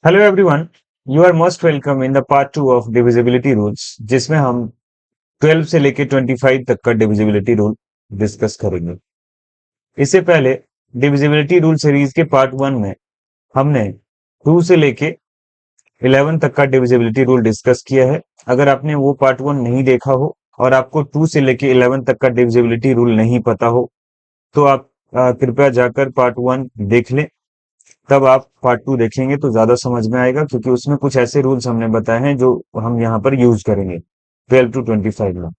Hello everyone, you are most welcome in the part 2 of divisibility rules, जिसमें हम 12 से लेके 25 तक का डिविजिबिलिटी रूल डिस्कस करेंगे। इससे पहले डिविजिबिलिटी रूल सीरीज के पार्ट 1 में हमने 2 से लेके 11 तक का डिविजिबिलिटी रूल डिस्कस किया है। अगर आपने वो पार्ट 1 नहीं देखा हो और आपको 2 से लेके 11 तक का डिविजिबिलिटी रूल नहीं पता हो तो आप कृपया जाकर पार्ट 1 देख लें। तब आप पार्ट 2 देखेंगे तो ज्यादा समझ में आएगा, क्योंकि उसमें कुछ ऐसे रूल्स हमने बताए हैं जो हम यहाँ पर यूज करेंगे 12 to 25 में।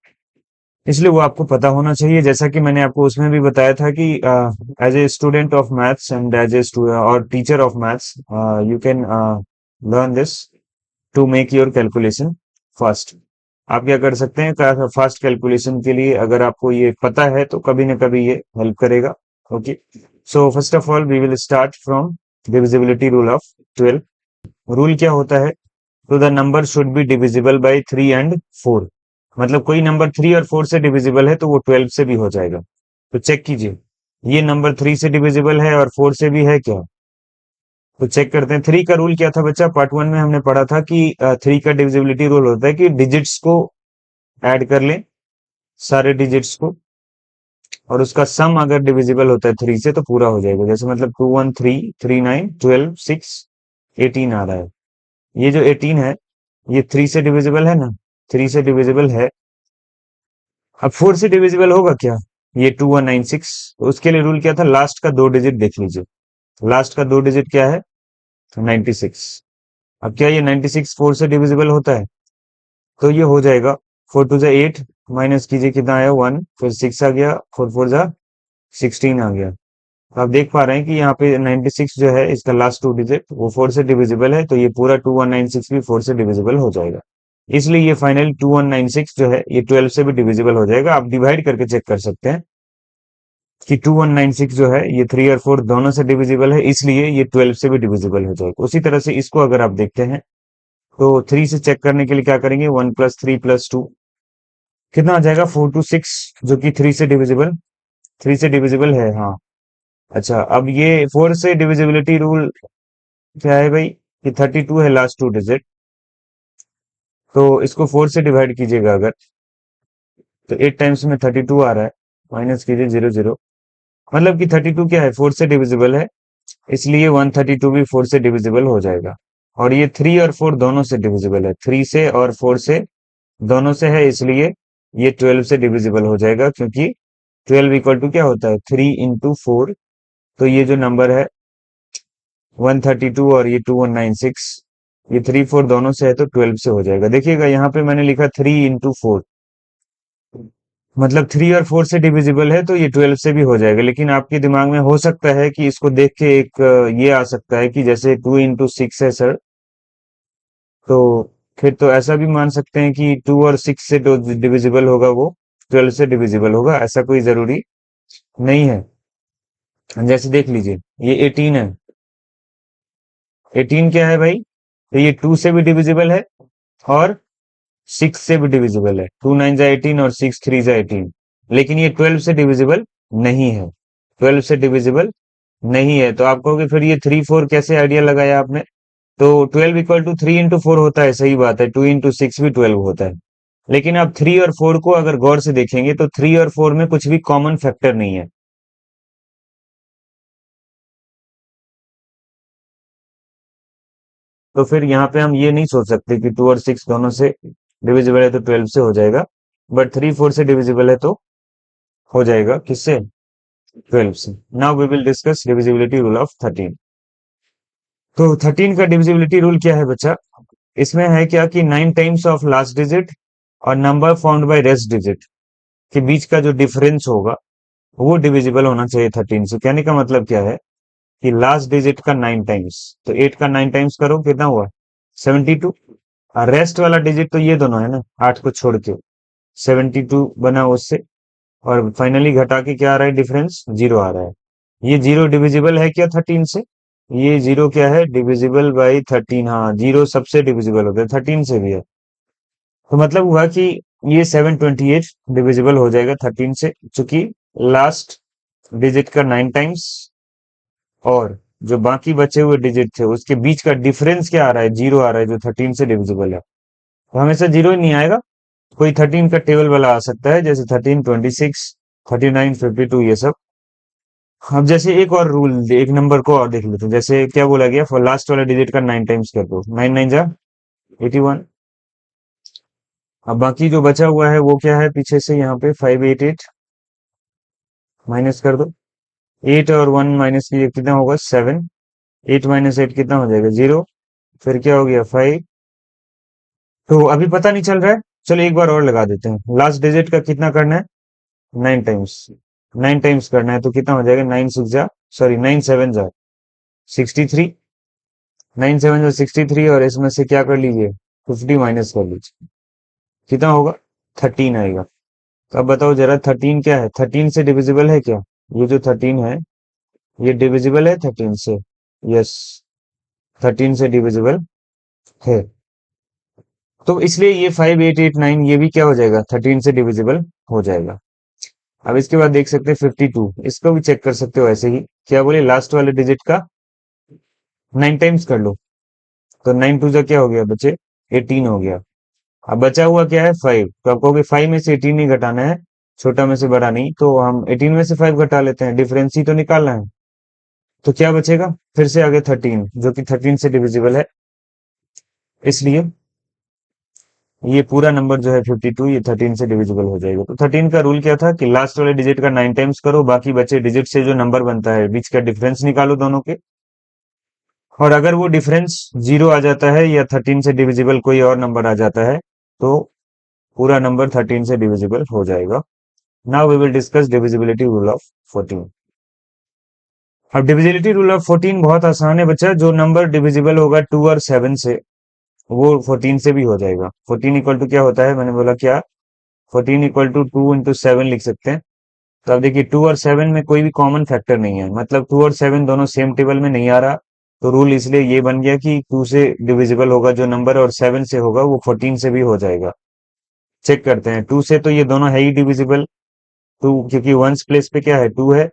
इसलिए वो आपको पता होना चाहिए। जैसा कि मैंने आपको उसमें भी बताया था कि as a student of maths and as a और teacher of maths you can learn this to make your calculation fast. आप क्या कर सकते हैं फास्ट कैलकुलेशन के लिए? अगर आपको ये पता है तो कभी ना कभी ये हेल्प करेगा। Okay, so first of all we will start from divisibility rule of 12। Rule क्या होता है? तो the number should be divisible by 3 and 4। मतलब कोई नंबर 3 और 4 से डिविजिबल है तो वो 12 से भी हो जाएगा। तो चेक कीजिए, ये नंबर 3 से डिविजिबल है और 4 से भी है क्या? तो चेक करते हैं। 3 का रूल क्या था बच्चा? पार्ट 1 में हमने पढ़ा था कि 3 का डिविजिबिलिटी रूल होता है कि डिजिट्स को ऐड कर लें, सारे डिजिट्स को, और उसका सम अगर डिविजिबल होता है 3 से तो पूरा हो जाएगा। जैसे मतलब 2 1 3 3 9 12 6 18 आ रहा है। ये जो 18 है ये 3 से डिविजिबल है ना? 3 से डिविजिबल है। अब 4 से डिविजिबल होगा क्या? ये 2196। तो उसके लिए रूल क्या था? लास्ट का 2 डिजिट देख लीजिए। लास्ट का 2 डिजिट क्या है? 96। अब क्या ये 96 4 से डिविजिबल होता है? तो ये हो जाएगा 4 टू जा 8, माइनस कीजिए कितना आया 1, फिर 6 आ गया, 4 4 जा 16 आ गया। तो आप देख पा रहे हैं कि यहाँ पे 96 जो है इसका लास्ट 2 डिजिट वो 4 से डिविजिबल है, तो ये पूरा 2196 भी 4 से डिविजिबल हो जाएगा। इसलिए ये फाइनल 2196 जो है ये 12 से भी डिविजिबल हो जाएगा। आप डिवाइड करके चेक कर सकते हैं कि 2196 जो है ये 3 और 4 दोनों से डिविजिबल है, इसलिए ये 12 से भी डिविजिबल हो जाएगा। उसी तरह से इसको अगर आप देखते हैं तो 3 से चेक करने के लिए क्या करेंगे? 1 प्लस 3 प्लस 2 कितना आ जाएगा? 4 टू 6, जो कि 3 से डिविजिबल, 3 से डिविजिबल है। हाँ, अच्छा, अब ये 4 से डिविजिबिलिटी रूल क्या है भाई? कि 32 है लास्ट 2 डिजिट, तो इसको 4 से डिवाइड कीजिएगा अगर, तो 8 टाइम्स में 32 आ रहा है, माइनस कीजिए 0 0। मतलब कि 32 क्या है? 4 से डिविजिबल है, इसलिए 132 भी 4 से डिविजिबल हो जाएगा। और ये 3 और 4 दोनों से डिविजिबल है, 3 से और 4 से दोनों से है, इसलिए ये 12 से डिविजिबल हो जाएगा, क्योंकि 12 इक्वल टू क्या होता है? 3 इंटू 4। तो ये जो नंबर है 132 और ये 2196, ये 3 4 दोनों से है तो 12 से हो जाएगा। देखिएगा यहाँ पे मैंने लिखा 3 इंटू 4, मतलब 3 और 4 से डिविजिबल है तो ये 12 से भी हो जाएगा। लेकिन आपके दिमाग में हो सकता है कि इसको देख के एक ये आ सकता है कि जैसे 2 इंटू 6 है सर, तो फिर तो ऐसा भी मान सकते हैं कि 2 और 6 से जो डिविजिबल होगा वो 12 से डिविजिबल होगा। ऐसा कोई जरूरी नहीं है। जैसे देख लीजिए, ये 18 है। 18 क्या है भाई? तो ये 2 से भी डिविजिबल है और 6 से भी डिविजिबल है। 2 9 जा 18 और 6 3 जा 18। लेकिन ये 12 से डिविजिबल नहीं है। 12 से डिविजिबल नहीं है। तो आप कहोगे फिर ये 3 4 कैसे आइडिया लगाया आपने? तो 12 इक्वल टू 3 इंटू 4 होता है, सही बात है। 2 इंटू 6 भी 12 होता है। लेकिन आप 3 और 4 को अगर गौर से देखेंगे तो 3 और 4 में कुछ भी कॉमन फैक्टर नहीं है। तो फिर यहाँ पे हम ये नहीं सोच सकते कि 2 और 6 दोनों से डिविजिबल है तो 12 से हो जाएगा। बट 3 4 से डिविजिबल है तो हो जाएगा किससे? 12 से। Now we will discuss divisibility rule of 13। तो 13 का डिविजिबिलिटी रूल क्या है बच्चा? इसमें है क्या कि 9 टाइम्स ऑफ लास्ट डिजिट और number found by rest digit के बीच का जो डिफरेंस होगा वो डिविजिबल होना चाहिए 13 से। कहने का मतलब क्या है कि लास्ट डिजिट का 9 टाइम्स, तो 8 का 9 टाइम्स करो, कितना हुआ? 72। और रेस्ट वाला डिजिट तो ये दोनों है ना, 8 को छोड़ के 72 बना उससे, और फाइनली घटा के क्या आ रहा है? डिफरेंस 0 आ रहा है। ये 0 डिविजिबल है क्या 13 से? ये 0 क्या है? Divisible by 13। हाँ, 0 सबसे डिविजिबल होता है, 13 से भी है। तो मतलब हुआ कि ये 728 डिविजिबल हो जाएगा 13 से, चूंकि लास्ट डिजिट का 9 टाइम्स और जो बाकी बचे हुए डिजिट थे उसके बीच का डिफरेंस क्या आ रहा है, जीरो आ रहा है, जो 13 से डिविजिबल है। तो हमेशा जीरो ही नहीं आएगा, कोई 13 का टेबल वाला आ सकता है, जैसे 13, 26, 39, 52, ये सब। अब जैसे एक और रूल, एक नंबर को और देख लेते हैं। जैसे क्या बोला गया, फॉर लास्ट वाला डिजिट का 9 टाइम्स कर दो, 9 9 जा 81। अब बाकी जो बचा हुआ है वो क्या है, पीछे से यहाँ पे 588 माइनस कर दो। 8 और 1 माइनस कीजिए, कितना होगा 7। 8 माइनस 8 कितना हो जाएगा, 0। फिर क्या हो गया 5। तो अभी पता नहीं चल रहा है, चलो एक बार और लगा देते हैं। लास्ट डिजिट का कितना करना है, 9 टाइम्स। 9 टाइम्स करना है तो कितना हो जाएगा, 9 6 जा, सॉरी 9 7 जा 63। 9 7 जा 63, और इसमें से क्या कर लीजिए, 50 माइनस कर लीजिए, कितना होगा 13 आएगा। तो अब बताओ जरा 13 क्या है, 13 से डिविजिबल है क्या, ये जो 13 है ये डिविजिबल है 13 से। यस, 13 से डिविजिबल है। तो इसलिए ये 5889 ये भी क्या हो जाएगा, 13 से डिविजिबल हो जाएगा। अब इसके बाद देख सकते हैं 52, इसको भी चेक कर सकते हो ऐसे ही। क्या बोले, लास्ट वाले डिजिट का 9 टाइम्स कर लो, तो 9 टू जा क्या हो गया बच्चे, 18 हो गया। अब बचा हुआ क्या है, 5। तो आप कहोगे 5 में से 18 नहीं घटाना है, छोटा में से बड़ा नहीं, तो हम 18 में से 5 घटा लेते हैं, डिफरेंस ही तो निकालना है। तो क्या बचेगा, फिर से आगे 13, जो कि 13 से डिविजिबल है। इसलिए ये पूरा नंबर जो है 52, ये 13 से डिविजिबल हो जाएगा। तो 13 का रूल क्या था कि लास्ट वाले डिजिट का 9 टाइम्स करो, बाकी बचे डिजिट से जो नंबर बनता है बीच का डिफरेंस निकालो दोनों के। और अगर वो डिफरेंस 0 आ जाता है या 13 से डिविजिबल कोई और नंबर आ जाता है, तो पूरा नंबर 13 से डिविजिबल हो जाएगा। Now we will discuss divisibility rule of 14। अब डिविजिबिलिटी रूल ऑफ 14 बहुत आसान है बच्चा। जो नंबर डिविजिबल होगा 2 और 7 से, वो 14 से भी हो जाएगा। 14 इक्वल टू क्या होता है, मैंने बोला क्या, 14 इक्वल टू 2 इंटू 7 लिख सकते हैं। तो अब देखिए 2 और 7 में कोई भी कॉमन फैक्टर नहीं है, मतलब 2 और 7 दोनों सेम टेबल में नहीं आ रहा। तो रूल इसलिए ये बन गया कि 2 से डिविजिबल होगा जो नंबर, और 7 से होगा वो 14 से भी हो जाएगा। चेक करते हैं, 2 से तो ये दोनों है ही डिविजिबल। 2 क्योंकि वंस प्लेस पे क्या है, 2 है,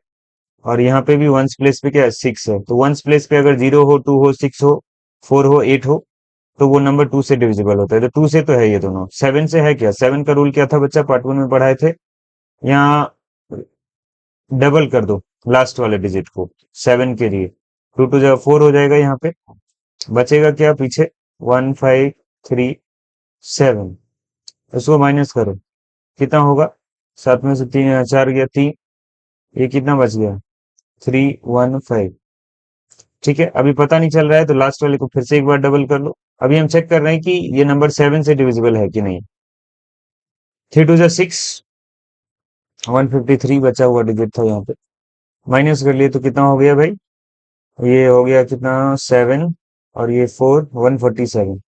और यहाँ पे भी वंस प्लेस पे क्या है, 6 है। तो वंस प्लेस पे अगर 0 हो, 2 हो, 6 हो, 4 हो, 8 हो, तो वो नंबर 2 से डिविजिबल होता है। तो 2 से तो है ये दोनों। 7 से है क्या, 7 का रूल क्या था बच्चा, पार्ट 1 में पढ़ाए थे। यहाँ डबल कर दो लास्ट वाले डिजिट को 7 के लिए, 2 टू जा 4 हो जाएगा। यहाँ पे बचेगा क्या पीछे, 1537, इसको माइनस करो, कितना होगा, 7 में से 3 4 गया 3, ये कितना बच गया, 315। ठीक है, अभी पता नहीं चल रहा है तो लास्ट वाले को फिर से एक बार डबल कर लो। अभी हम चेक कर रहे हैं कि ये नंबर 7 से डिविजिबल है कि नहीं। 3 टू जा 6, 153 बचा हुआ डिजिट था यहाँ पे, माइनस कर लिए तो कितना हो गया भाई, ये हो गया कितना 7, और ये 4, 147।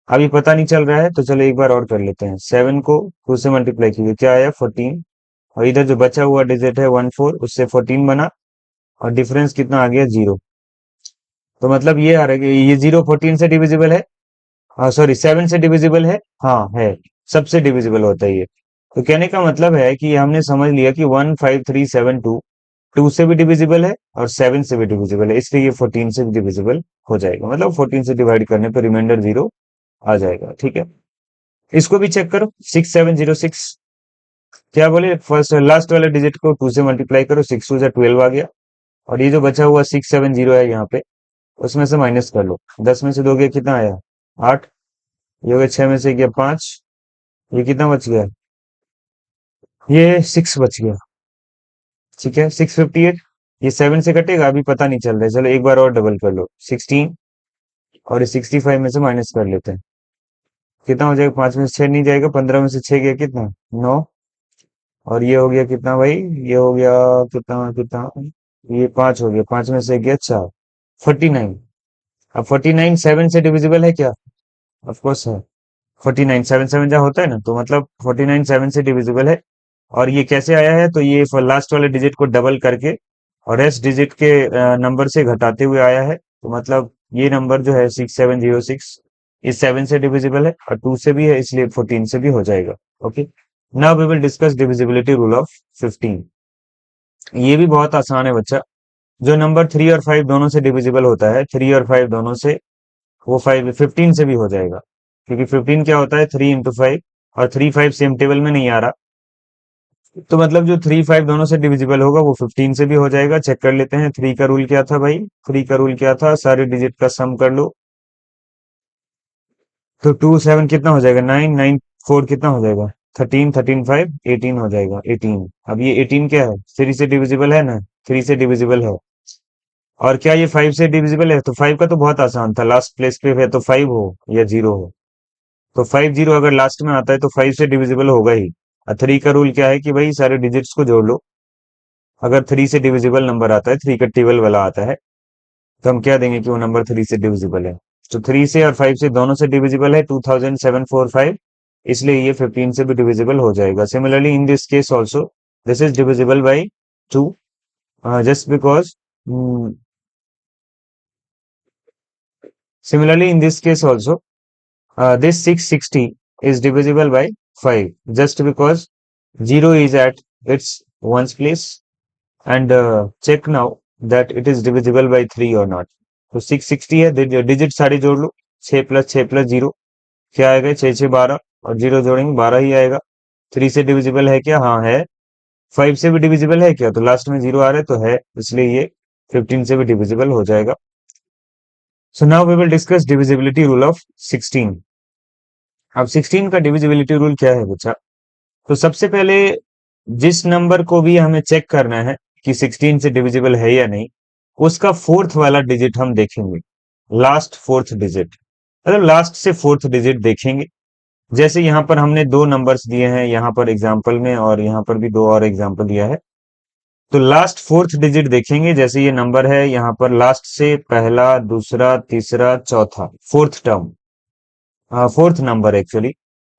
अभी पता नहीं चल रहा है तो चलो एक बार और कर लेते हैं। 7 को 2 से मल्टीप्लाई कीजिए, क्या आया 14, और इधर जो बचा हुआ डिजिट है 14, उससे 14 बना, और डिफरेंस कितना आ गया 0। तो मतलब ये आ रहा है कि ये 0 14 से डिविजिबल है, हाँ सॉरी 7 से डिविजिबल है, हाँ है, सबसे डिविजिबल होता है ये। तो कहने का मतलब है कि हमने समझ लिया कि 15372 2 से भी डिविजिबल है और 7 से भी डिविजिबल है, इसलिए ये 14 से भी डिविजिबल हो जाएगा। मतलब 14 से डिवाइड करने पर रिमाइंडर 0 आ जाएगा। ठीक है, इसको भी चेक करो, 6706। क्या बोले, फर्स्ट लास्ट वाले डिजिट को 2 से मल्टीप्लाई करो, 6 टू 12 आ गया, और ये जो बचा हुआ 670 है यहाँ पे, उसमें से माइनस कर लो। 10 में से 2 गया, कितना आया 8, ये हो गया 6 में से गया 5, ये कितना बच गया, ये 6 बच गया। ठीक है, 658, ये 7 से कटेगा, अभी पता नहीं चल रहा है, चलो एक बार और डबल कर लो, 16, और ये 65 में से माइनस कर लेते हैं, कितना हो जाएगा, 5 में से 6 नहीं जाएगा, 15 में से 6 गया कितना 9, और ये हो गया कितना भाई, ये हो गया कितना कितना, ये 5 हो गया, 5 में से गया 4, 49। अब 49 7 से डिविजिबल है क्या, ऑफ कोर्स है। 49 7 7 जहाँ होता है ना, तो मतलब 49 7 से डिविजिबल है। और ये कैसे आया है, तो ये लास्ट वाले डिजिट को डबल करके और एस डिजिट के नंबर से घटाते हुए आया है। तो मतलब ये नंबर जो है 6706 इस 7 से डिविजिबल है और 2 से भी है, इसलिए 14 से भी हो जाएगा। Okay, now we will discuss divisibility rule of 15। ये भी बहुत आसान है बच्चा। जो नंबर 3 और 5 दोनों से डिविजिबल होता है, 3 और 5 दोनों से, वो 15 से भी हो जाएगा, क्योंकि 15 क्या होता है, 3 into 5, और 3 5 सेम टेबल में नहीं आ रहा, तो मतलब जो 3 5 दोनों से डिविजिबल होगा वो 15 से भी हो जाएगा। चेक कर लेते हैं, 3 का रूल क्या था भाई, 3 का रूल क्या था, सारे डिजिट का सम कर लो, तो 2 7 कितना हो जाएगा, 9 9 4 कितना हो जाएगा, 13 13 5 18 हो जाएगा, 18। अब ये 18 क्या है, 3 से डिविजिबल है ना, 3 से डिविजिबल है। और क्या ये 5 से डिविजिबल है, तो 5 का तो बहुत आसान था, लास्ट प्लेस पे है तो 5 हो या 0 हो, तो 5 0 अगर लास्ट में आता है तो 5 से डिविजिबल होगा ही। और 3 का रूल क्या है कि भाई सारे डिजिट्स को जोड़ लो, अगर 3 से डिविजिबल नंबर आता है, 3 का टेबल वाला आता है, तो हम क्या देंगे कि वो नंबर 3 से डिविजिबल है। तो 3 से और 5 से दोनों से डिविजिबल है, 2745, इसलिए ये 15 से भी डिविजिबल हो जाएगा। Similarly in this case also this is divisible by 2, just because, similarly in this case also, this 660 is divisible by 5, just because 0 is at its ones place, and check now that it is divisible by 3 or not. तो 660 है, digit सारे जोड़ लो, 6 plus 6 plus 0 क्या आएगा, 6 6 12, और 0 जोड़ेंगे 12 ही आएगा। 3 से डिविजिबल है क्या, हाँ है। 5 से भी डिविजिबल है क्या, तो लास्ट में 0 आ रहा है तो है, इसलिए ये 15 से भी डिविजिबल हो जाएगा। So now we will discuss divisibility rule of 16। अब 16 का डिविजिबिलिटी रूल क्या है बच्चा, तो सबसे पहले जिस नंबर को भी हमें चेक करना है कि 16 से डिविजिबल है या नहीं, उसका फोर्थ वाला डिजिट हम देखेंगे, लास्ट फोर्थ डिजिट, मतलब लास्ट से फोर्थ डिजिट देखेंगे। जैसे यहाँ पर हमने दो नंबर्स दिए हैं यहाँ पर एग्जाम्पल में, और यहाँ पर भी दो और एग्जाम्पल दिया है, तो लास्ट फोर्थ डिजिट देखेंगे। जैसे ये नंबर है, यहाँ पर लास्ट से पहला, दूसरा, तीसरा, चौथा, fourth term, fourth number actually,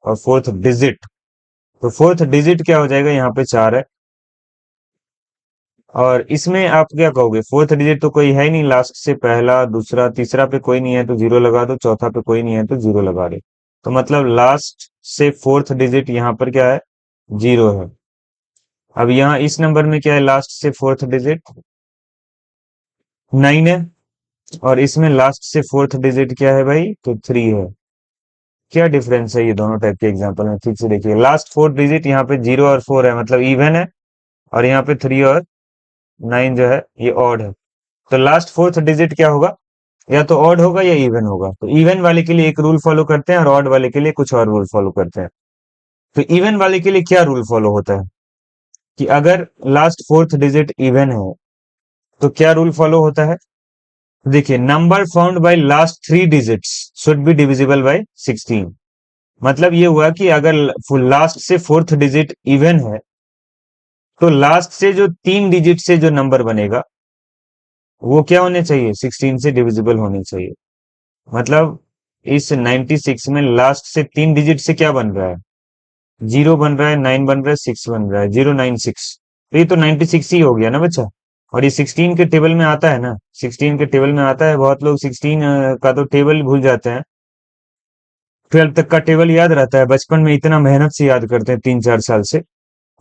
और फोर्थ डिजिट, तो फोर्थ डिजिट क्या हो जाएगा, यहाँ पे 4 है, और इसमें आप क्या कहोगे, फोर्थ डिजिट तो कोई है ही नहीं, लास्ट से पहला, दूसरा, तीसरा पे कोई नहीं है तो 0 लगा दो, चौथा पे कोई नहीं है तो 0 लगा दो, तो मतलब लास्ट से फोर्थ डिजिट यहाँ पर क्या है, 0 है। अब यहाँ इस नंबर में क्या है, लास्ट से फोर्थ डिजिट 9 है, और इसमें लास्ट से फोर्थ डिजिट क्या है भाई, तो 3 है। क्या डिफरेंस है ये दोनों टाइप के एग्जांपल में, ठीक से देखिए, लास्ट फोर्थ डिजिट यहाँ पे 0 और 4 है, मतलब इवन है, और यहाँ पे 3 और 9 जो है ये ऑड है। तो लास्ट फोर्थ डिजिट क्या होगा, या तो ऑड होगा या इवन होगा। तो इवन वाले के लिए एक रूल फॉलो करते हैं, और ऑड वाले के लिए कुछ और रूल फॉलो करते हैं। तो इवन वाले के लिए क्या रूल फॉलो होता है, कि अगर लास्ट फोर्थ डिजिट इवन है तो क्या रूल फॉलो होता है, देखिए, number found by last 3 digits should be divisible bye 16। मतलब ये हुआ कि अगर लास्ट से फोर्थ डिजिट इवन है, तो लास्ट से जो 3 डिजिट से जो नंबर बनेगा वो क्या होने चाहिए, 16 से डिविजिबल होने चाहिए। मतलब इस 96 में लास्ट से 3 डिजिट से क्या बन रहा है, 0 बन रहा है, 9 बन रहा है, 6 बन रहा है, 096, तो ये तो 96 ही हो गया ना बच्चा। और ये 16 के टेबल में आता है ना, 16 के टेबल में आता है, बहुत लोग 16 का तो टेबल भूल जाते हैं, 12 तक का टेबल याद रहता है, बचपन में इतना मेहनत से याद करते हैं, 3 4 साल से,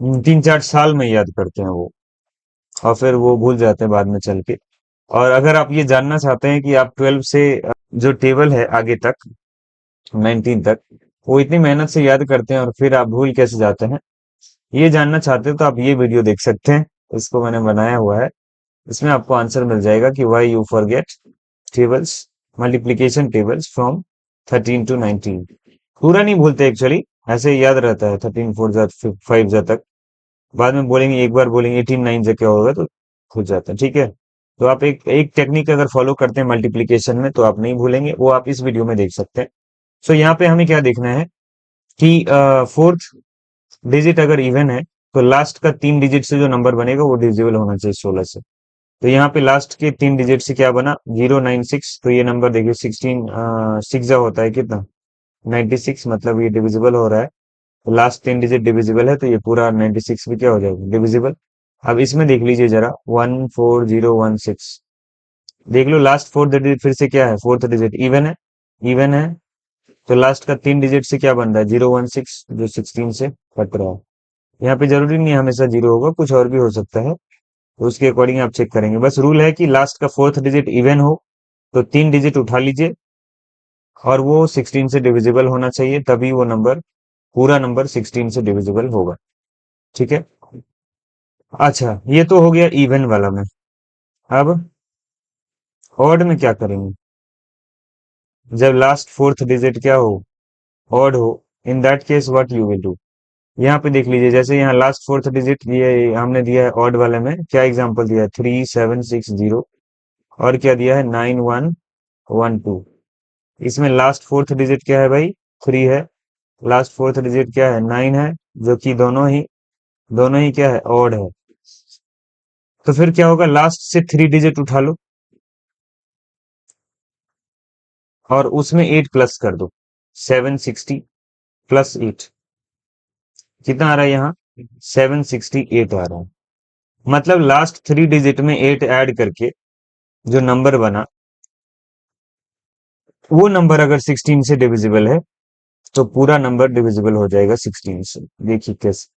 3 4 साल में याद करते हैं वो, और फिर वो भूल जाते हैं बाद में चल के। और अगर आप ये जानना चाहते हैं कि आप 12 से जो टेबल है आगे तक, 19 तक, वो इतनी मेहनत से याद करते हैं और फिर आप भूल कैसे जाते हैं, ये जानना चाहते हो तो आप ये वीडियो देख सकते हैं, इसको मैंने बनाया हुआ है, इसमें आपको आंसर मिल जाएगा कि why you forget tables, multiplication tables from 13 to 19। पूरा नहीं भूलते एक्चुअली, ऐसे ही याद रहता है, 13 4 जा 5 जा तक, बाद में बोलेंगे, एक बार बोलेंगे 18 9 से क्या होगा तो भूल जाता है, ठीक है। तो आप एक एक टेक्निक अगर फॉलो करते हैं मल्टीप्लीकेशन में तो आप नहीं भूलेंगे, वो आप इस वीडियो में देख सकते हैं। सो यहाँ पे हमें क्या देखना है कि फोर्थ डिजिट अगर इवन है तो लास्ट का 3 डिजिट से जो नंबर बनेगा वो डिविजिबल होना चाहिए 16 से। तो यहाँ पे लास्ट के 3 डिजिट से क्या बना, 096, तो ये नंबर देखिए 16 6 होता है कितना, 96, मतलब ये डिविजिबल हो रहा है। तो लास्ट 3 डिजिट डिविजिबल है तो ये पूरा 96 भी क्या हो जाएगा, डिविजिबल। अब इसमें देख लीजिए जरा, 14016, देख लो लास्ट फोर्थ डिजिट फिर से क्या है, फोर्थ डिजिट इवन है, इवन है, तो लास्ट का 3 डिजिट से क्या बन रहा है, 016, जो 16 से कट रहा है। यहाँ पे जरूरी नहीं है हमेशा 0 होगा, कुछ और भी हो सकता है, तो उसके अकॉर्डिंग आप चेक करेंगे। बस रूल है कि लास्ट का फोर्थ डिजिट इवन हो तो 3 डिजिट उठा लीजिए और वो 16 से डिविजिबल होना चाहिए, तभी वो नंबर, पूरा नंबर 16 से डिविजिबल होगा। ठीक है। अच्छा, ये तो हो गया इवन वाला में। अब ऑड में क्या करेंगे? जब लास्ट फोर्थ डिजिट क्या हो, ऑड हो, in that case what you will do. यहाँ पे देख लीजिए, जैसे यहाँ लास्ट फोर्थ डिजिट ये हमने दिया है ऑड वाले में, क्या एग्जांपल दिया है, 3760, और क्या दिया है, 9112। इसमें लास्ट फोर्थ डिजिट क्या है भाई, 3 है। लास्ट फोर्थ डिजिट क्या है, 9 है, जो कि दोनों ही क्या है, ऑड है। तो फिर क्या होगा, लास्ट से 3 डिजिट उठा लो और उसमें 8 प्लस कर दो। 760 प्लस 8 कितना आ रहा है यहाँ, 768 आ रहा है। मतलब लास्ट 3 डिजिट में 8 ऐड करके जो नंबर बना, वो नंबर अगर 16 से डिविजिबल है तो पूरा नंबर डिविजिबल हो जाएगा 16 से। देखिए कैसे,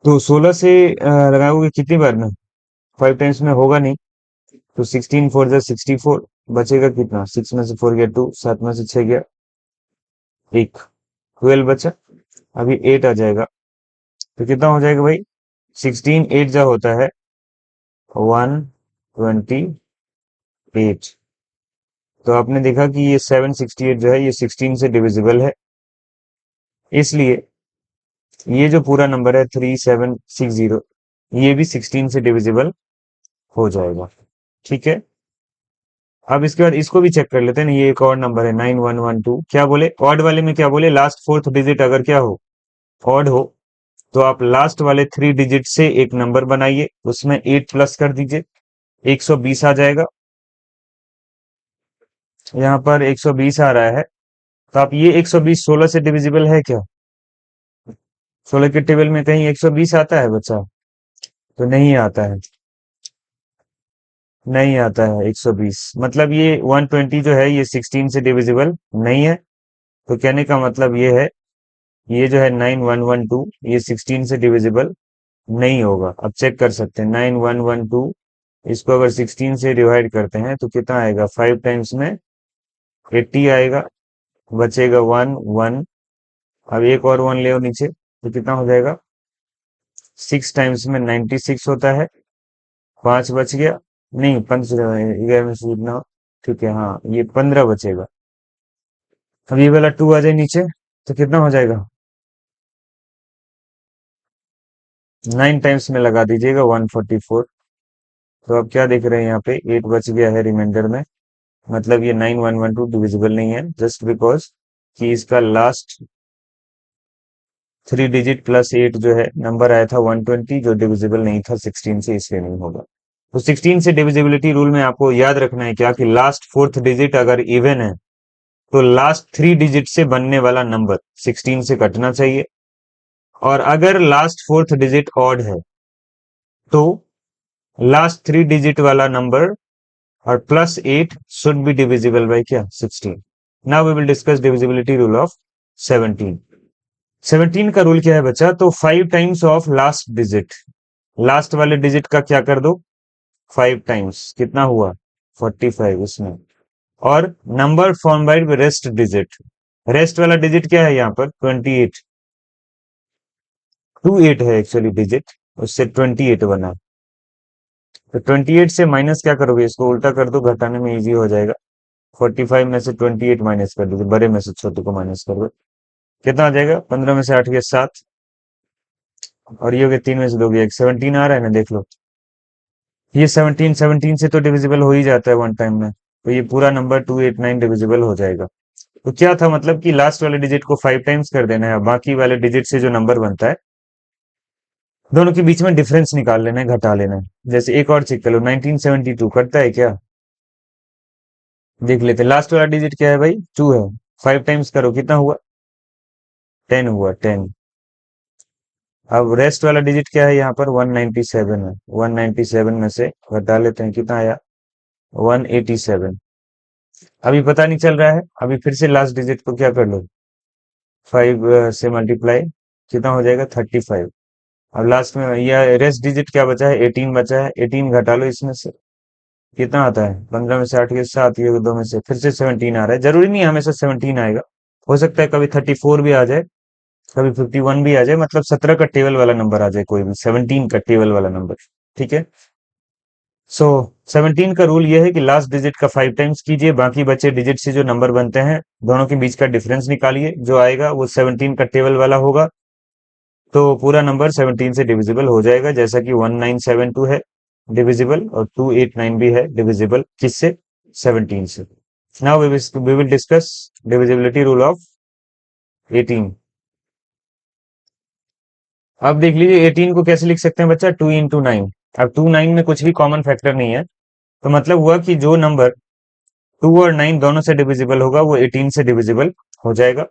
तो 16 से लगाओगे कितनी बार में, 5 टाइम्स में होगा नहीं, तो 16 4 जा 64, बचेगा कितना, 6 में से 4 गया 2, 7 में से 6 गया 1, 12 बचा। अभी 8 आ जाएगा, तो कितना हो जाएगा भाई, 16 8 जा होता है 128। तो आपने देखा कि ये 768 जो है ये 16 से डिविजिबल है, इसलिए ये जो पूरा नंबर है 3760, ये भी 16 से डिविजिबल हो जाएगा। ठीक है। अब इसके बाद इसको भी चेक कर लेते हैं ना, ये एक और नंबर है 9112, क्या बोले ऑड वाले में, क्या बोले लास्ट फोर्थ डिजिट अगर क्या हो, ऑड हो, तो आप लास्ट वाले 3 डिजिट से एक नंबर बनाइए, उसमें 8 प्लस कर दीजिए, 120 आ जाएगा। यहाँ पर 120 आ रहा है, तो आप ये 120 16 से डिविजिबल है क्या, 16 के टेबल में कहीं 120 आता है बच्चा, तो नहीं आता है, नहीं आता है 120। मतलब ये 120 जो है ये 16 से डिविजिबल नहीं है। तो कहने का मतलब ये है, ये जो है 9112 ये 16 से डिविजिबल नहीं होगा। अब चेक कर सकते हैं, 9112 इसको अगर 16 से डिवाइड करते हैं तो कितना आएगा, 5 टाइम्स में 80 आएगा, बचेगा 1 1। अब एक और 1 ले नीचे, तो कितना हो जाएगा, 6 टाइम्स में 96 होता है, 5 बच गया, नहीं 11 में से कितना, ठीक है हाँ, ये 15 बचेगा। अब ये वाला 2 आ जाए नीचे, तो कितना हो जाएगा, 9 टाइम्स में लगा दीजिएगा 144। तो अब क्या देख रहे हैं यहाँ पे, 8 बच गया है रिमाइंडर में। मतलब ये 9112 डिविजिबल नहीं है, जस्ट बिकॉज कि इसका लास्ट 3 डिजिट प्लस 8 जो है नंबर आया था 120, जो डिविजिबल नहीं था 16 से, इसलिए नहीं होगा। तो 16 से डिविजिबिलिटी रूल में आपको याद रखना है क्या, कि लास्ट फोर्थ डिजिट अगर इवन है तो लास्ट 3 डिजिट से बनने वाला नंबर 16 से कटना चाहिए, और अगर लास्ट फोर्थ डिजिट ऑड है तो लास्ट 3 डिजिट वाला नंबर और plus 8 should be divisible by क्या, 16। Now we will discuss divisibility rule of 17। 17 का रूल क्या है बच्चा, तो 5 times of last digit, last वाले डिजिट का क्या कर दो, 5 टाइम्स, कितना हुआ 45 उसमें, और number form by rest digit, rest वाला डिजिट क्या है यहाँ पर 28, 28 है एक्चुअली डिजिट, उससे 28 बना। तो 28 से माइनस क्या करोगे, इसको उल्टा कर दो, घटाने में इजी हो जाएगा। 45 में से 28 माइनस कर दीजिए, बड़े में से छोटे को माइनस कर दो, कितना आ जाएगा, 15 में से 8 गया 7, और ये हो गया 3 में से 2 गया 1, 17 आ रहा है ना, देख लो। ये 17 17 से तो डिविजिबल हो ही जाता है वन टाइम में, तो ये पूरा नंबर 289 डिविजिबल हो जाएगा। तो क्या था मतलब कि लास्ट वाले डिजिट को 5 टाइम्स कर देना है, बाकी वाले डिजिट से जो नंबर बनता है दोनों के बीच में डिफरेंस निकाल लेना है, घटा लेना है। जैसे एक और चेक कर लो, 1972 कटता है क्या, देख लेते हैं। लास्ट वाला डिजिट क्या है भाई, 2 है, 5 टाइम्स करो कितना हुआ, 10 हुआ, 10। अब रेस्ट वाला डिजिट क्या है यहाँ पर, 197 है, 197 में से घटा लेते हैं, कितना आया 187। अभी पता नहीं चल रहा है, अभी फिर से लास्ट डिजिट को क्या कर लो, 5 से मल्टीप्लाई, कितना हो जाएगा 35। और लास्ट में यह रेस्ट डिजिट क्या बचा है, 18 बचा है। 18 घटा लो इसमें से, कितना आता है, 15 में से 8 के 7, ये 2 में से फिर से 17 आ रहा है। जरूरी नहीं है हमेशा 17 आएगा, हो सकता है कभी 34 भी आ जाए, कभी 51 भी आ जाए, मतलब 17 का टेबल वाला नंबर आ जाए, कोई भी 17 का टेबल वाला नंबर। ठीक है। सो 17 का रूल ये है कि लास्ट डिजिट का 5 टाइम्स कीजिए, बाकी बचे डिजिट से जो नंबर बनते हैं दोनों के बीच का डिफरेंस निकालिए, जो आएगा वो 17 का टेबल वाला होगा। तो पूरा नंबर 17 से डिविजिबल हो जाएगा, जैसा कि 1972 है डिविजिबल, और 289 भी है डिविजिबल, किससे, 17 से। Now we will discuss divisibility rule of 18। अब देख लीजिए 18 को कैसे लिख सकते हैं बच्चा, 2 into 9। अब 2 9 में कुछ भी कॉमन फैक्टर नहीं है, तो मतलब हुआ कि जो नंबर 2 और 9 दोनों से डिविजिबल होगा वो 18 से डिविजिबल हो जाएगा।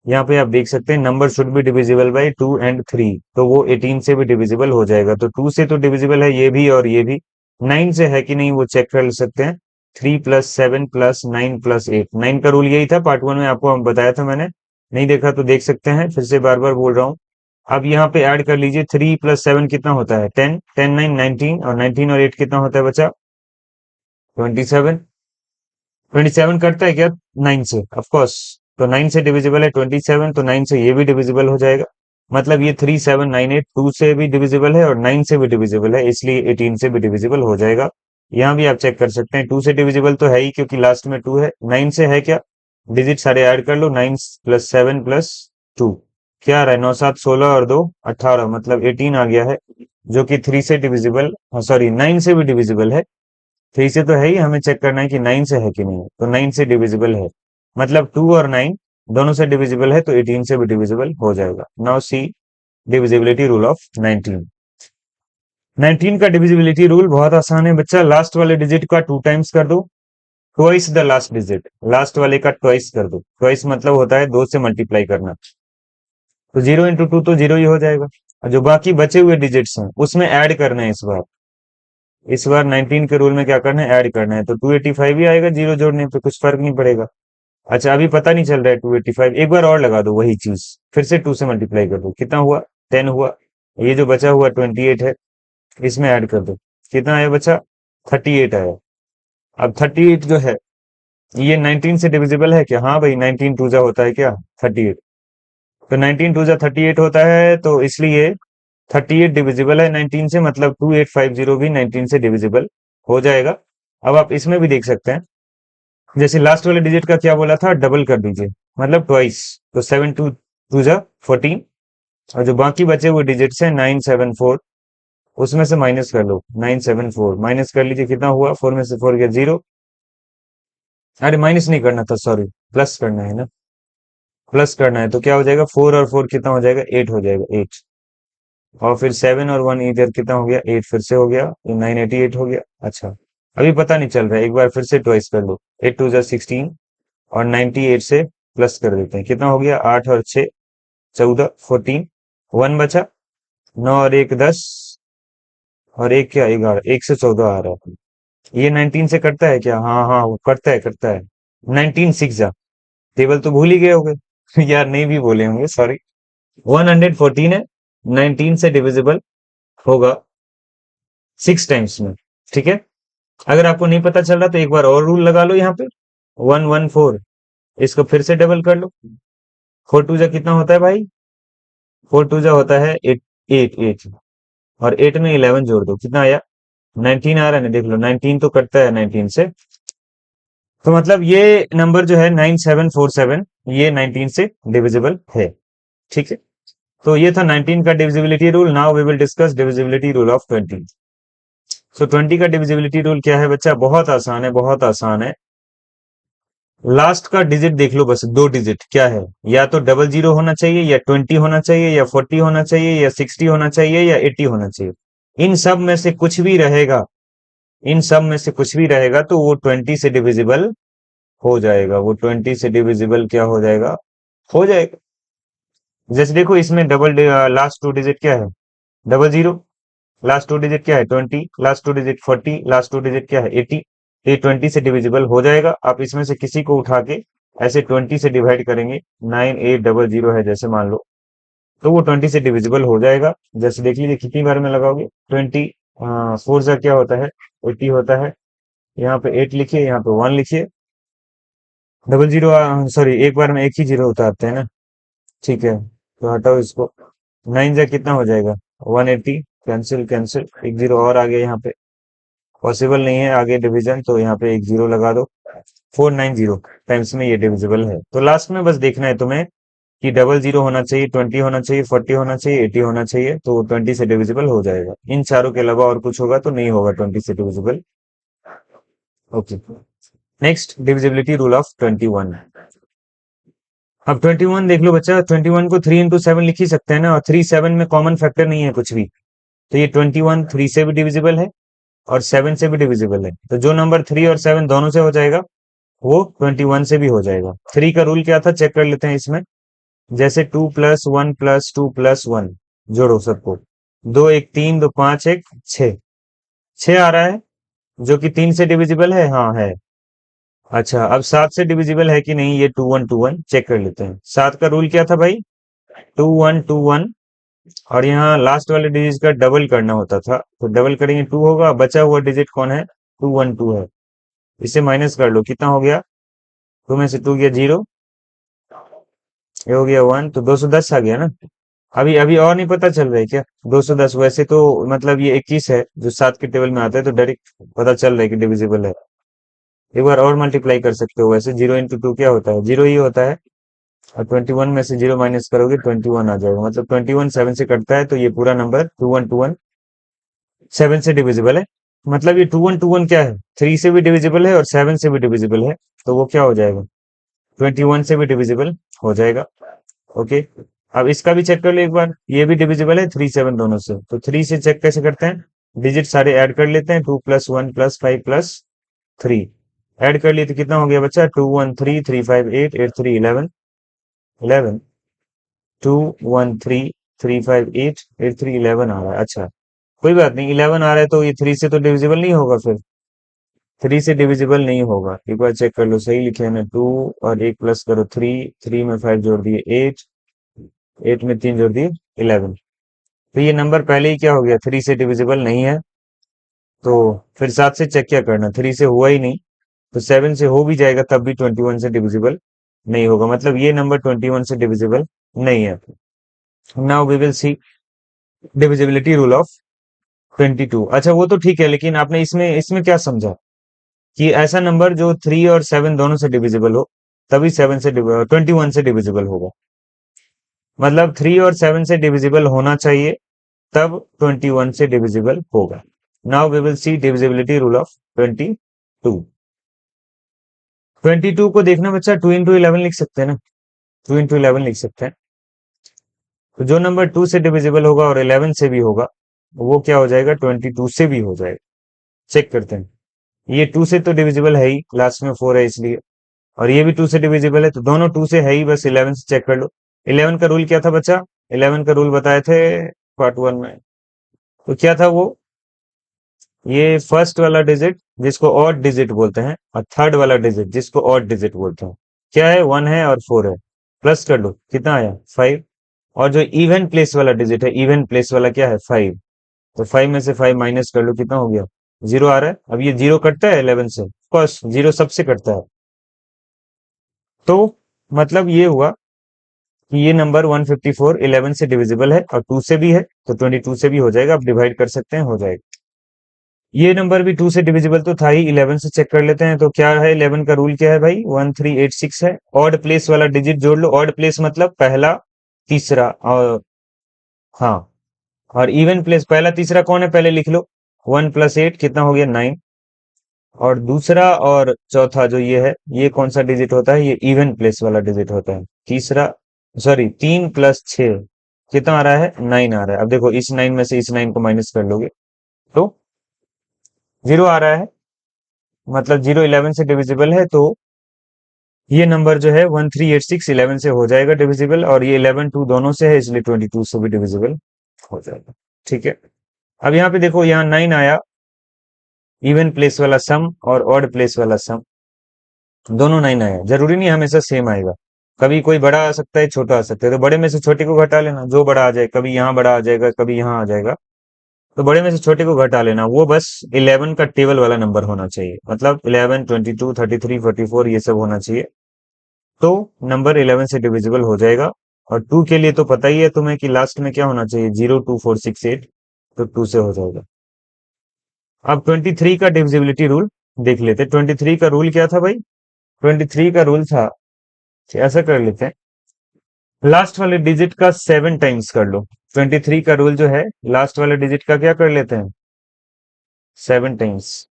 यहाँ पे आप देख सकते हैं number should be divisible by 2 and 3, तो वो 18 से भी डिविजिबल हो जाएगा। तो 2 से तो डिविजिबल है ये भी और ये भी, 9 से है कि नहीं वो चेक कर सकते हैं। 3 + 7 + 9 + 8, 9 का रूल यही था, पार्ट 1 में आपको बताया था मैंने, नहीं देखा तो देख सकते हैं, फिर से बार बार बोल रहा हूँ। अब यहाँ पे ऐड कर लीजिए, 3 + 7 कितना होता है, 10, 10 9 19, और 19 और 8 कितना होता है बच्चा, 27। 27 करता है क्या 9 से, ऑफ कोर्स, तो 9 से डिविजिबल है 27, तो 9 से ये भी डिविजिबल हो जाएगा। मतलब ये 3798 2 से भी डिविजिबल है और 9 से भी डिविजिबल है, इसलिए 18 से भी डिविजिबल हो जाएगा। यहाँ भी आप चेक कर सकते हैं, 2 से डिविजिबल तो है ही क्योंकि लास्ट में 2 है। 9 से है क्या, डिजिट सारे ऐड कर लो, 9 + 7 + 2 क्या आ रहा है, 9 7 16 और 2 18, मतलब 18 आ गया है, जो कि 3 से डिविजिबल, सॉरी 9 से भी डिविजिबल है। 3 से तो है ही, हमें चेक करना है कि 9 से है कि नहीं है, तो 9 से डिविजिबल है, मतलब 2 और 9 दोनों से डिविजिबल है, तो 18 से भी डिविजिबल हो जाएगा। Now see divisibility rule of 19। 19 का डिविजिबिलिटी रूल बहुत आसान है बच्चा, लास्ट वाले डिजिट का 2 टाइम्स कर दो, twice the last digit, last वाले का ट्वाइस कर दो। ट्वाइस मतलब होता है 2 से मल्टीप्लाई करना, तो 0 × 2 तो 0 ही हो जाएगा, और जो बाकी बचे हुए डिजिट्स हैं उसमें ऐड करना है। इस बार 19 के रूल में क्या करना है, ऐड करना है, तो 285 ही आएगा, जीरो जोड़ने पे कुछ फर्क नहीं पड़ेगा। अच्छा अभी पता नहीं चल रहा है 285, एक बार और लगा दो वही चीज, फिर से 2 से मल्टीप्लाई कर दो, कितना हुआ, 10 हुआ। ये जो बचा हुआ 28 है, इसमें ऐड कर दो, कितना आया बचा, 38 आया। अब 38 जो है ये 19 से डिविजिबल है क्या, हाँ भाई 19 टू जा होता है क्या, 38, तो 19 टू जा 38 होता है, तो इसलिए 38 डिविजिबल है 19 से, मतलब 2850 भी 19 से डिविजिबल हो जाएगा। अब आप इसमें भी देख सकते हैं, जैसे लास्ट वाले डिजिट का क्या बोला था, डबल कर दीजिए, मतलब ट्वाइस, तो 7 टू जा 14, और जो बाकी बचे हुए डिजिट्स हैं 974, उसमें से माइनस कर लो, 974 माइनस कर लीजिए, कितना हुआ, 4 में से 4 गया 0, अरे माइनस नहीं करना था, सॉरी, प्लस करना है ना, प्लस करना है, तो क्या हो जाएगा, 4 और 4 कितना हो जाएगा, 8 हो जाएगा, 8, और फिर 7 और 1 इधर कितना हो गया, 8 फिर से हो गया, तो 988 हो गया। अच्छा अभी पता नहीं चल रहा है, एक बार फिर से ट्वाइस कर लो, 8 टू जा 16, और 98 से प्लस कर देते हैं, कितना हो गया, 8 और 6 14, 14, 1 बचा, 9 और 1 10, और 1 क्या, 11, 1 से 14 आ रहा है। ये 19 से कटता है क्या, हाँ हाँ वो करता है, करता है। 19 6 जा, टेबल तो भूल ही गए होगे यार, नहीं भी बोले होंगे, सॉरी। 114 है, 19 से डिविजिबल होगा 6 टाइम्स में। ठीक है, अगर आपको नहीं पता चल रहा तो एक बार और रूल लगा लो यहाँ पे, 114, इसको फिर से डबल कर लो, 4 टू जा कितना होता है भाई, 4 टू जा होता है 8, 8 8, और 8 में 11 जोड़ दो, कितना आया, 19 आ रहा है ना, देख लो 19 तो कटता है 19 से, तो मतलब ये नंबर जो है 9747, ये 19 से डिविजिबल है। ठीक है, तो ये था 19 का divisibility rule. Now we will discuss divisibility rule of 20। So 20 का डिविजिबिलिटी रूल क्या है बच्चा, बहुत आसान है, बहुत आसान है। लास्ट का डिजिट देख लो बस, 2 डिजिट क्या है, या तो 00 होना चाहिए, या 20 होना चाहिए, या 40 होना चाहिए, या 60 होना चाहिए, या 80 होना चाहिए। इन सब में से कुछ भी रहेगा, इन सब में से कुछ भी रहेगा तो वो 20 से डिविजिबल हो जाएगा, वो 20 से डिविजिबल क्या हो जाएगा, हो जाएगा। जैसे देखो इसमें लास्ट 2 डिजिट क्या है, 00, लास्ट 2 डिजिट क्या है, 20, लास्ट 2 डिजिट 40, लास्ट 2 डिजिट क्या है, 80, ये 20 से डिविजिबल हो जाएगा। आप इसमें से किसी को उठा के ऐसे 20 से डिवाइड करेंगे, 9800 है जैसे मान लो, तो वो 20 से डिविजिबल हो जाएगा। जैसे देख लीजिए कितनी बार में लगाओगे, 20 फोर जा क्या होता है, 80 होता है। यहाँ पे 8 लिखिए, यहाँ पे 1 लिखिए, डबल जीरो, सॉरी एक बार में एक ही जीरो उतारते हैं ना, ठीक है, तो हटाओ इसको। 9 जा कितना हो जाएगा, 180, कैंसिल कैंसिल, एक जीरो और आ गया यहाँ पे, पॉसिबल नहीं है आगे डिवीजन, तो यहाँ पे एक जीरो लगा दो। 490 टाइम्स में ये डिविजिबल है। तो लास्ट में बस देखना है तुम्हें कि डबल जीरो होना चाहिए, 20 होना चाहिए, 40 होना चाहिए, 80 होना चाहिए, तो 20 से डिविजिबल हो जाएगा। इन चारों के अलावा और कुछ होगा तो नहीं होगा 20 से divisible. Okay, next divisibility rule of 21। अब 21 देख लो बच्चा, 21 को 3 इंटू 7 लिख ही सकते हैं ना, और 3 7 में कॉमन फैक्टर नहीं है कुछ भी, तो ये 21 3 से भी डिविजिबल है और 7 से भी डिविजिबल है। तो जो नंबर 3 और 7 दोनों से हो जाएगा वो 21 से भी हो जाएगा। 3 का रूल क्या था चेक कर लेते हैं इसमें। जैसे 2 प्लस 1 प्लस 2 प्लस 1, जोड़ो सबको, 2 1 3, 2 5 1 6, 6 आ रहा है जो कि 3 से डिविजिबल है, हाँ है। अच्छा, अब 7 से डिविजिबल है कि नहीं, ये 2 1 चेक कर लेते हैं। 7 का रूल क्या था भाई, 2 1 और यहाँ लास्ट वाले डिजिट का डबल करना होता था, तो डबल करेंगे 2 होगा, बचा हुआ डिजिट कौन है, 2 है। इसे माइनस कर लो, कितना हो गया, 2 में से 2 गया 0, ये हो गया 1, तो 210 आ गया ना। अभी अभी और नहीं पता चल रहा है क्या, 210, वैसे तो मतलब ये 21 है जो 7 के टेबल में आता है, तो डायरेक्ट पता चल रहा है कि डिविजिबल है। एक बार और मल्टीप्लाई कर सकते हो, वैसे 0 इंटू 2 क्या होता है, 0 ही होता है, और 21 में से 0 माइनस करोगे 21 आ जाएगा, मतलब 21 7 से कटता है, तो ये पूरा नंबर 21 7 से डिविजिबल है। मतलब ये 21 क्या है, 3 से भी डिविजिबल है और 7 से भी डिविजिबल है, तो वो क्या हो जाएगा, 21 से भी डिविजिबल हो जाएगा। ओके, अब इसका भी चेक कर लो एक बार, ये भी डिविजिबल है 3 7 दोनों से, तो 3 से चेक कैसे करते हैं, डिजिट सारे ऐड कर लेते हैं, 2 प्लस 1 प्लस 5 प्लस 3, ऐड कर लिए तो कितना हो गया बच्चा, 2 1 3 3 5 8 8 3 11 11, 2 1 3 3 5 8 8 3 11 आ रहा है। अच्छा, कोई बात नहीं, 11 आ रहा है तो ये 3 से तो डिविजिबल नहीं होगा, फिर 3 से डिविजिबल नहीं होगा, एक बार चेक कर लो, सही लिखे है ना, 2 और 1 प्लस करो 3, 3 में 5 जोड़ दिए 8, 8 में 3 जोड़ दिए 11, तो ये नंबर पहले ही क्या हो गया, 3 से डिविजिबल नहीं है। तो फिर 7 से चेक क्या करना, 3 से हुआ ही नहीं, तो 7 से हो भी जाएगा तब भी 21 से डिविजिबल नहीं होगा, मतलब ये नंबर 21 से डिविजिबल नहीं है। Now we will see divisibility rule of 22। अच्छा वो तो ठीक है, लेकिन आपने इसमें इसमें क्या समझा कि ऐसा नंबर जो 3 और 7 दोनों से डिविजिबल हो तभी 7 से 21 से डिविजिबल होगा, मतलब 3 और 7 से डिविजिबल होना चाहिए तब 21 से डिविजिबल होगा। Now we will see divisibility rule of 22। 22 को देखना बच्चा, 2 इंटू 11 लिख सकते हैं ना, 2 इंटू 11 लिख सकते हैं, तो जो नंबर 2 से डिविजिबल होगा और 11 से भी होगा वो क्या हो जाएगा, 22 से भी हो जाएगा। चेक करते हैं, ये 2 से तो डिविजिबल है ही, लास्ट में 4 है इसलिए, और ये भी 2 से डिविजिबल है, तो दोनों 2 से है ही, बस 11 से चेक कर लो। 11 का रूल क्या था बच्चा, 11 का रूल बताए थे पार्ट 1 में, तो क्या था वो, ये फर्स्ट वाला डिजिट जिसको ऑड डिजिट बोलते हैं और थर्ड वाला डिजिट जिसको ऑड डिजिट बोलते हैं, क्या है, 1 है और 4 है, प्लस कर लो कितना आया 5, और जो इवन प्लेस वाला डिजिट है, इवन प्लेस वाला क्या है 5, तो 5 में से 5 माइनस कर लो कितना हो गया, 0 आ रहा है। अब ये 0 कटता है 11 से, ऑफकोर्स 0 सबसे कटता है, तो मतलब ये हुआ कि ये नंबर 154 11 से डिविजिबल है और 2 से भी है, तो 22 से भी हो जाएगा, आप डिवाइड कर सकते हैं, हो जाएगा। ये नंबर भी 2 से डिविजिबल तो था ही, 11 से चेक कर लेते हैं, तो क्या है 11 का रूल क्या है भाई, 1386 है। ऑड प्लेस वाला डिजिट जोड़ लो, ऑड प्लेस मतलब पहला तीसरा, और हाँ, और इवन प्लेस पहला तीसरा कौन है पहले लिख लो, 1 प्लस 8 कितना हो गया 9, और दूसरा और चौथा जो ये है ये कौन सा डिजिट होता है, ये इवन प्लेस वाला डिजिट होता है। तीसरा, सॉरी 3 प्लस 6 कितना आ रहा है 9 आ रहा है। अब देखो इस 9 में से इस 9 को माइनस कर लोगे तो 0 आ रहा है, मतलब 0 11 से डिविजिबल है, तो ये नंबर जो है 1386 11 से हो जाएगा डिविजिबल, और ये 11 2 दोनों से है इसलिए 22 से भी डिविजिबल हो जाएगा। ठीक है, अब यहाँ पे देखो यहाँ 9 आया, इवन प्लेस वाला सम और ऑड प्लेस वाला सम, दोनों 9 आया, जरूरी नहीं हमेशा सेम आएगा, कभी कोई बड़ा आ सकता है, छोटा आ सकता है, तो बड़े में से छोटे को घटा लेना, जो बड़ा आ जाए, कभी यहाँ बड़ा आ जाएगा, कभी यहाँ आ जाएगा, तो बड़े में से छोटे को घटा लेना। वो बस 11 का टेबल वाला नंबर होना चाहिए, मतलब 11, 22, 33, 44 ये सब होना चाहिए, तो नंबर 11 से डिविजिबल हो जाएगा। और 2 के लिए तो पता ही है तुम्हें कि लास्ट में क्या होना चाहिए, 02468, तो 2 से हो जाएगा। अब 23 का डिविजिबिलिटी रूल देख लेते। 23 का रूल क्या था भाई? 23 का रूल था कि ऐसा कर लेते हैं, लास्ट वाले डिजिट का 7 टाइम्स कर लो। 23 का रूल जो है, लास्ट वाले डिजिट का क्या कर लेते हैं, 7 times,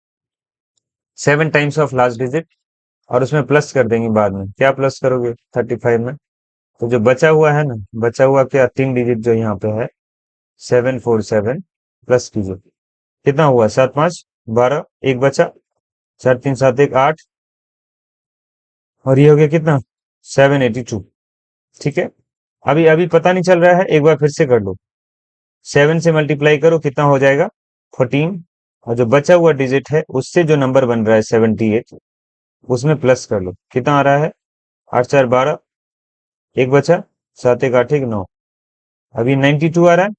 7 times of last digit, और उसमें प्लस कर देंगे बाद में। क्या प्लस करोगे 35 में? तो जो बचा हुआ है ना, बचा हुआ क्या, 3 डिजिट जो यहाँ पे है, 747 प्लस कीजिए, कितना हुआ, 7, 5, 12, एक बचा, 4, 3, 7, 1, 8, और ये हो गया कितना, 782। ठीक है, अभी अभी पता नहीं चल रहा है, एक बार फिर से कर लो। 7 से मल्टीप्लाई करो, कितना हो जाएगा, 14, और जो बचा हुआ डिजिट है उससे जो नंबर बन रहा है 78, उसमें प्लस कर लो, कितना आ रहा है, 8, 4, 12, एक बचा, 7, 1, 8, 1, 9, अभी 92 आ रहा है।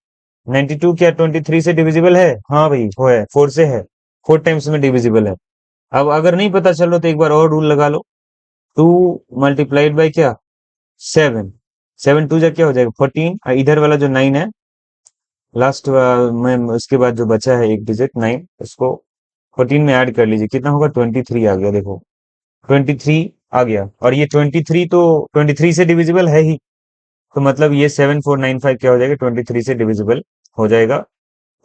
92 क्या 23 से डिविजिबल है? हाँ भाई हो है, 4 से है, 4 टाइम्स में डिविजिबल है। अब अगर नहीं पता चलो तो एक बार और रूल लगा लो, 2 मल्टीप्लाइड बाई क्या, 7, 7 2 जा क्या हो जाएगा, 14, और इधर वाला जो 9 है लास्ट में, उसके बाद जो बचा है एक डिजिट 9, उसको 14 में ऐड कर लीजिए, कितना होगा, 23 आ गया, देखो 23 आ गया। और ये 23 तो 23 से डिविजिबल है ही, तो मतलब ये 7495 क्या हो जाएगा, 23 से डिविजिबल हो जाएगा।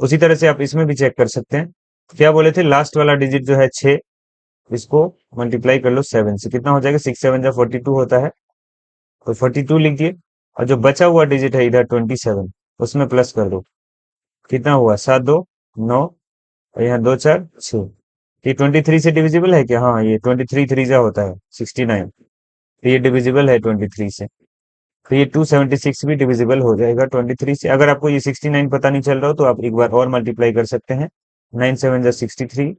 उसी तरह से आप इसमें भी चेक कर सकते हैं। क्या बोले थे, लास्ट वाला डिजिट जो है 6, इसको मल्टीप्लाई कर लो 7 से, कितना हो जाएगा, 6 7 जा 42 होता है, तो 42 लिख दिए। और जो बचा हुआ डिजिट है इधर 27, उसमें प्लस कर दो, कितना हुआ, 7 2 9, और यहाँ 2 4 6। ये 23 से डिविजिबल है क्या? हाँ, ये 23 3 जा होता है 69, तो ये डिविजिबल है 23 से। तो ये 276 भी डिविजिबल हो जाएगा 23 से। अगर आपको ये 69 पता नहीं चल रहा हो तो आप एक बार और मल्टीप्लाई कर सकते हैं, 9 7 जा 63,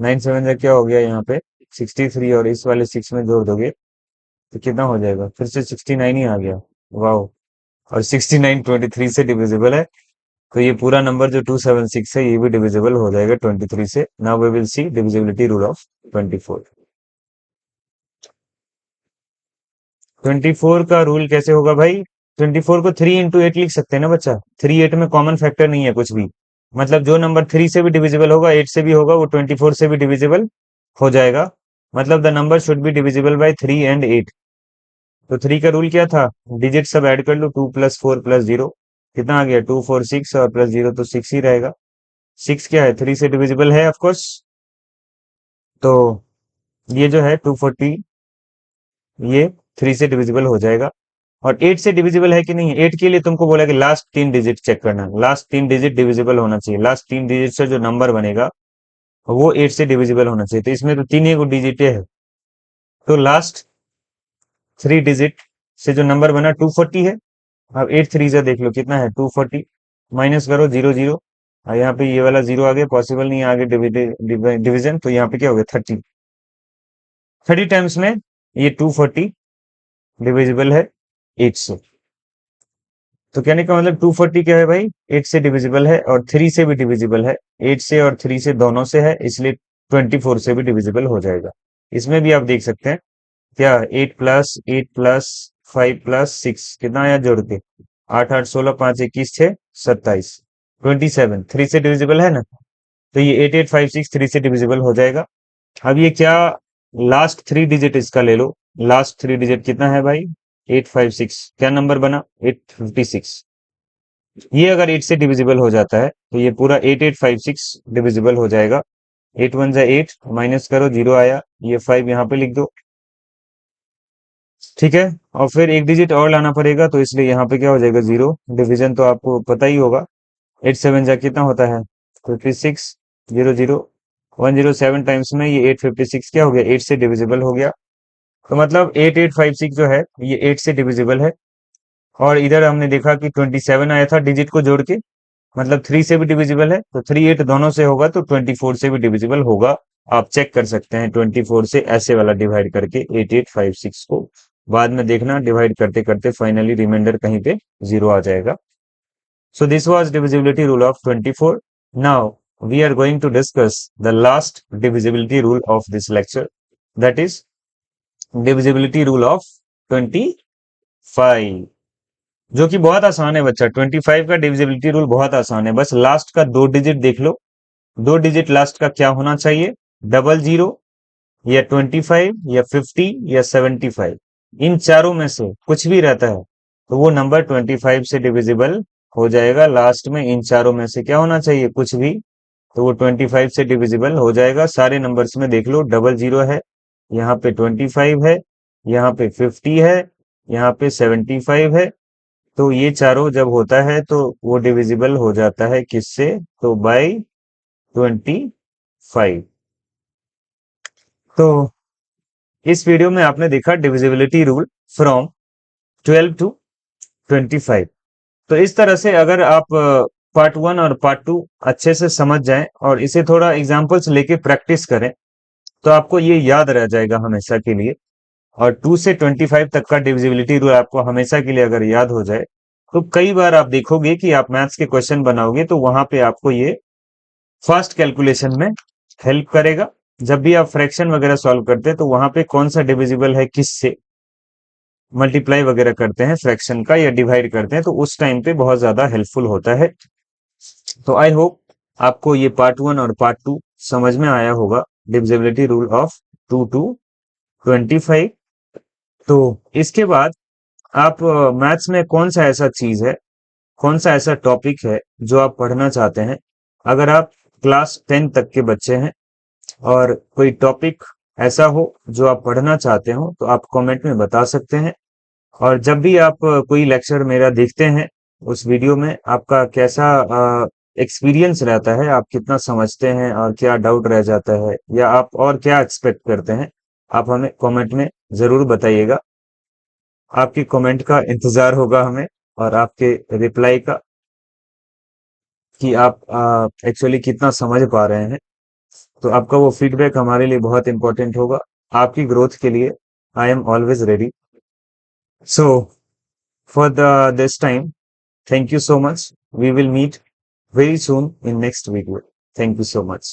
9 7 जा क्या हो गया यहाँ पे, 63, और इस वाले 6 में जोड़ दोगे तो कितना हो जाएगा, फिर से 69 ही आ गया। वाह, और 69 23 से डिविजिबल है, तो ये पूरा नंबर जो 276 है ये भी डिविजिबल हो जाएगा 23 से। Now we will see divisibility rule of 24। 24 का रूल कैसे होगा भाई, 24 को 3 into 8 लिख सकते हैं ना बच्चा, 3 8 में कॉमन फैक्टर नहीं है कुछ भी, मतलब जो नंबर 3 से भी डिविजिबल होगा, 8 से भी होगा, वो 24 से भी डिविजिबल हो जाएगा। मतलब the number should be divisible by 3 and 8। तो 3 का रूल क्या था, डिजिट सब ऐड कर लो, 2 + 4 + 0, कितना आ गया, 2 4 6, और प्लस 0 तो 6 ही रहेगा। 6 क्या है, 3 से डिविजिबल है ऑफकोर्स, तो ये जो है 240, ये 3 से डिविजिबल हो जाएगा। और 8 से डिविजिबल है कि नहीं है, 8 के लिए तुमको बोला कि लास्ट 3 डिजिट चेक करना, लास्ट 3 डिजिट डिविजिबल होना चाहिए, लास्ट 3 डिजिट से जो नंबर बनेगा वो 8 से डिविजिबल होना चाहिए, तो इसमें तो 3 ही डिजिट है, तो लास्ट 3 डिजिट से जो नंबर बना 240 है। अब 8 3 से देख लो कितना है, 240, माइनस करो 0 0, और यहाँ पे ये वाला 0 आगे पॉसिबल नहीं है, आगे डिवीजन, तो यहाँ पे क्या हो गया, 30, 30 टाइम्स में ये 240 डिविजिबल है 8 से। तो कहने का मतलब 240 क्या है भाई, 8 से डिविजिबल है, और 3 से भी डिविजिबल है, 8 से और 3 से दोनों से है, इसलिए 24 से भी डिविजिबल हो जाएगा। इसमें भी आप देख सकते हैं, क्या 8 + 8 + 5 + 6 कितना आया जोड़ के, 8 8 16 5 21 6 27, 27 3 से डिविजिबल है ना, तो ये 8856 3 से डिविजिबल हो जाएगा। अब ये क्या, लास्ट 3 डिजिट इसका ले लो, लास्ट 3 डिजिट कितना है भाई, 856, क्या नंबर बना, 856। ये अगर 8 से डिविजिबल हो जाता है तो ये पूरा 8856 डिविजिबल हो जाएगा। 8 1 जा 8, माइनस करो 0 आया, ये 5 यहाँ पे लिख दो, ठीक है। और फिर एक डिजिट और लाना पड़ेगा, तो इसलिए यहाँ पे क्या हो जाएगा, 0, डिवीजन तो आपको पता ही होगा, 8 7 जा कितना होता है, 56, 0 0, 107 टाइम्स में ये 856 क्या हो गया, 8 से डिविजिबल हो गया। तो मतलब 8856 जो है ये 8 से डिविजिबल है। और इधर हमने देखा कि 27 आया था डिजिट को जोड़ के, मतलब 3 से भी डिविजिबल है, तो 3 8 दोनों से होगा तो 24 से भी डिविजिबल होगा। आप चेक कर सकते हैं 24 से ऐसे वाला डिवाइड करके 8856 को। बाद में देखना डिवाइड करते करते फाइनली रिमाइंडर कहीं पे 0 आ जाएगा। So this was divisibility rule of 24. Now we are going to discuss the last divisibility rule of this lecture, that is divisibility rule of 25, जो कि बहुत आसान है बच्चा। 25 का डिविजिबिलिटी रूल बहुत आसान है, बस लास्ट का 2 डिजिट देख लो। 2 डिजिट लास्ट का क्या होना चाहिए? 00 या 25 या 50 या 75, इन चारों में से कुछ भी रहता है तो वो नंबर 25 से डिविजिबल हो जाएगा। लास्ट में इन चारों में से क्या होना चाहिए? कुछ भी, तो वो 25 से डिविजिबल हो जाएगा। सारे नंबर्स में देख लो, 00 है, यहाँ पे 25 है, यहाँ पे 50 है, यहाँ पे 75 है। तो ये चारों जब होता है तो वो डिविजिबल हो जाता है किससे? तो बाय 25। तो इस वीडियो में आपने देखा डिविजिबिलिटी रूल फ्रॉम 12 टू 25। तो इस तरह से अगर आप पार्ट 1 और पार्ट 2 अच्छे से समझ जाएं और इसे थोड़ा एग्जांपल्स लेके प्रैक्टिस करें तो आपको ये याद रह जाएगा हमेशा के लिए। और 2 से 25 तक का डिविजिबिलिटी रूल आपको हमेशा के लिए अगर याद हो जाए तो कई बार आप देखोगे कि आप मैथ्स के क्वेश्चन बनाओगे तो वहां पे आपको ये फास्ट कैलकुलेशन में हेल्प करेगा। जब भी आप फ्रैक्शन वगैरह सॉल्व करते हैं तो वहां पे कौन सा डिविजिबल है, किससे मल्टीप्लाई वगैरह करते हैं फ्रैक्शन का या डिवाइड करते हैं, तो उस टाइम पे बहुत ज्यादा हेल्पफुल होता है। तो आई होप आपको ये पार्ट 1 और पार्ट 2 समझ में आया होगा, डिविजिबिलिटी रूल ऑफ 2 टू 25। तो इसके बाद आप मैथ्स में कौन सा ऐसा चीज है, कौन सा ऐसा टॉपिक है जो आप पढ़ना चाहते हैं? अगर आप क्लास 10 तक के बच्चे हैं और कोई टॉपिक ऐसा हो जो आप पढ़ना चाहते हो तो आप कमेंट में बता सकते हैं। और जब भी आप कोई लेक्चर मेरा देखते हैं, उस वीडियो में आपका कैसा एक्सपीरियंस रहता है, आप कितना समझते हैं और क्या डाउट रह जाता है या आप और क्या एक्सपेक्ट करते हैं, आप हमें कमेंट में जरूर बताइएगा। आपकी कमेंट का इंतजार होगा हमें और आपके रिप्लाई का कि आप एक्चुअली कितना समझ पा रहे हैं। तो आपका वो फीडबैक हमारे लिए बहुत इंपॉर्टेंट होगा। आपकी ग्रोथ के लिए I am always ready. So for the this time, thank you so much. We will meet very soon in next video. Thank you so much.